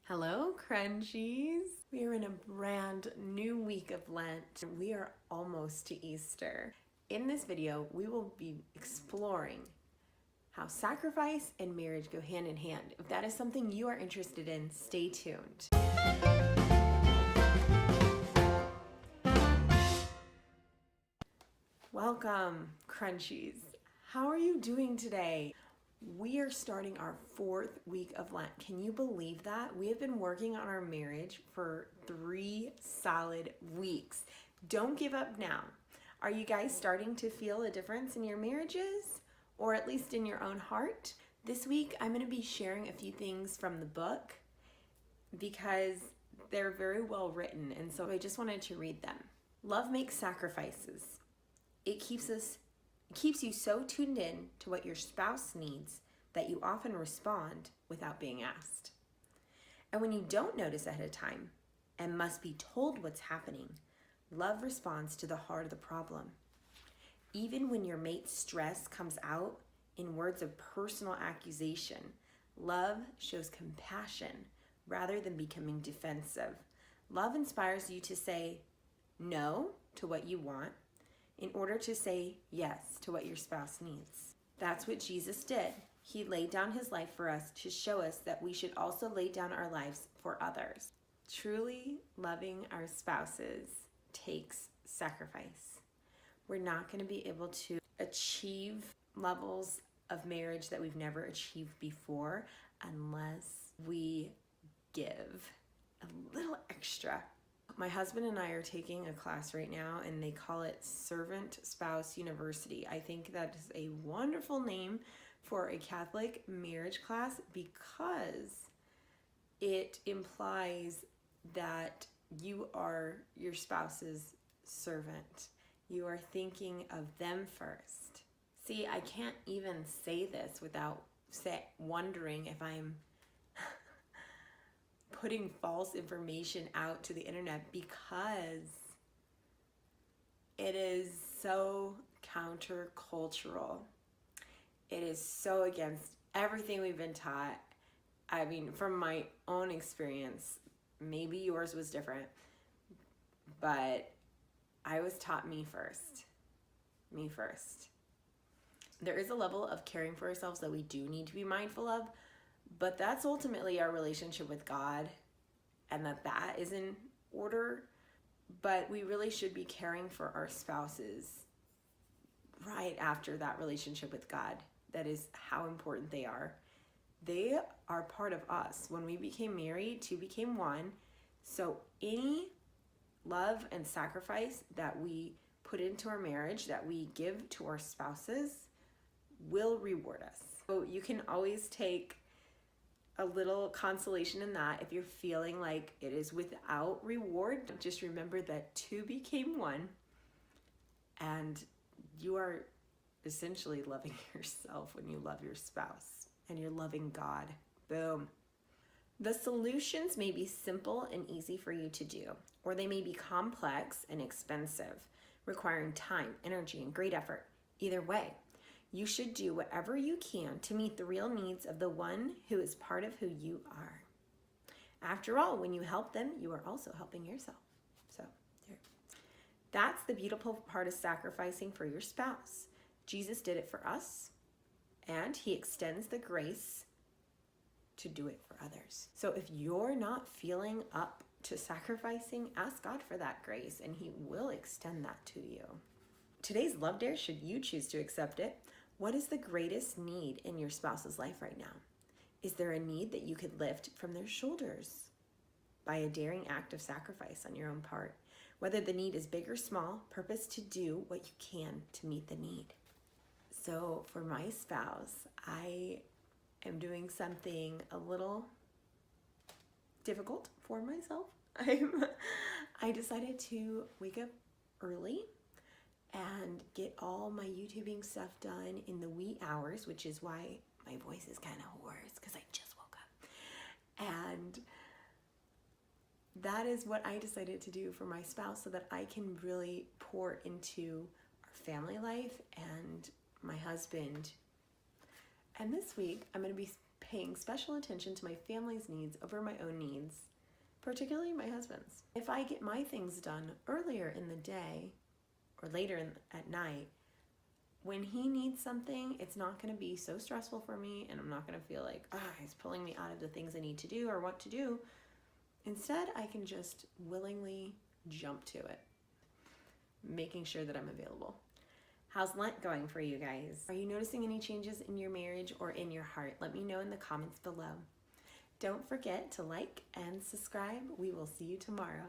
Hello, Crunchies! We are in a brand new week of Lent. We are almost to Easter. In this video, we will be exploring how sacrifice and marriage go hand in hand. If that is something you are interested in, stay tuned. Welcome, Crunchies. How are you doing today? We are starting our 4th week of Lent. Can you believe that? We have been working on our marriage for 3 solid weeks. Don't give up now. Are you guys starting to feel a difference in your marriages? Or at least in your own heart? This week, I'm going to be sharing a few things from the book because they're very well written, and so I just wanted to read them. Love makes sacrifices. It keeps you so tuned in to what your spouse needs that you often respond without being asked. And when you don't notice ahead of time and must be told what's happening, love responds to the heart of the problem. Even when your mate's stress comes out in words of personal accusation, love shows compassion rather than becoming defensive. Love inspires you to say no to what you want in order to say yes to what your spouse needs. That's what Jesus did. He laid down his life for us to show us that we should also lay down our lives for others. Truly loving our spouses takes sacrifice. We're not going to be able to achieve levels of marriage that we've never achieved before unless we give a little extra. My husband and I are taking a class right now, and they call it Servant Spouse University. I think that is a wonderful name for a Catholic marriage class because it implies that you are your spouse's servant. You are thinking of them first. See, I can't even say this without wondering if I'm putting false information out to the internet, because it is so countercultural. It is so against everything we've been taught. I mean, from my own experience, maybe yours was different, but I was taught me first. Me first. There is a level of caring for ourselves that we do need to be mindful of, but that's ultimately our relationship with God, and that is in order. But we really should be caring for our spouses right after that relationship with God. That is how important they are. They are part of us. When we became married, two became one. So any love and sacrifice that we put into our marriage, that we give to our spouses, will reward us. So you can always take a little consolation in that. If you're feeling like it is without reward, just remember that two became one, and you are essentially loving yourself when you love your spouse, and you're loving God. Boom. The solutions may be simple and easy for you to do, or they may be complex and expensive, requiring time, energy, and great effort. Either way, you should do whatever you can to meet the real needs of the one who is part of who you are. After all, when you help them, you are also helping yourself. So, there. That's the beautiful part of sacrificing for your spouse. Jesus did it for us, and he extends the grace to do it for others. So if you're not feeling up to sacrificing, ask God for that grace, and he will extend that to you. Today's love dare, should you choose to accept it, what is the greatest need in your spouse's life right now? Is there a need that you could lift from their shoulders by a daring act of sacrifice on your own part? Whether the need is big or small, purpose to do what you can to meet the need. So for my spouse, I am doing something a little difficult for myself. I decided to wake up early and get all my YouTubing stuff done in the wee hours, which is why my voice is kind of hoarse, because I just woke up. And that is what I decided to do for my spouse, so that I can really pour into our family life and my husband. And this week, I'm going to be paying special attention to my family's needs over my own needs, particularly my husband's. If I get my things done earlier in the day or later at night, when he needs something, it's not going to be so stressful for me, and I'm not going to feel like, he's pulling me out of the things I need to do or want to do. Instead, I can just willingly jump to it, making sure that I'm available. How's Lent going for you guys? Are you noticing any changes in your marriage or in your heart? Let me know in the comments below. Don't forget to like and subscribe. We will see you tomorrow.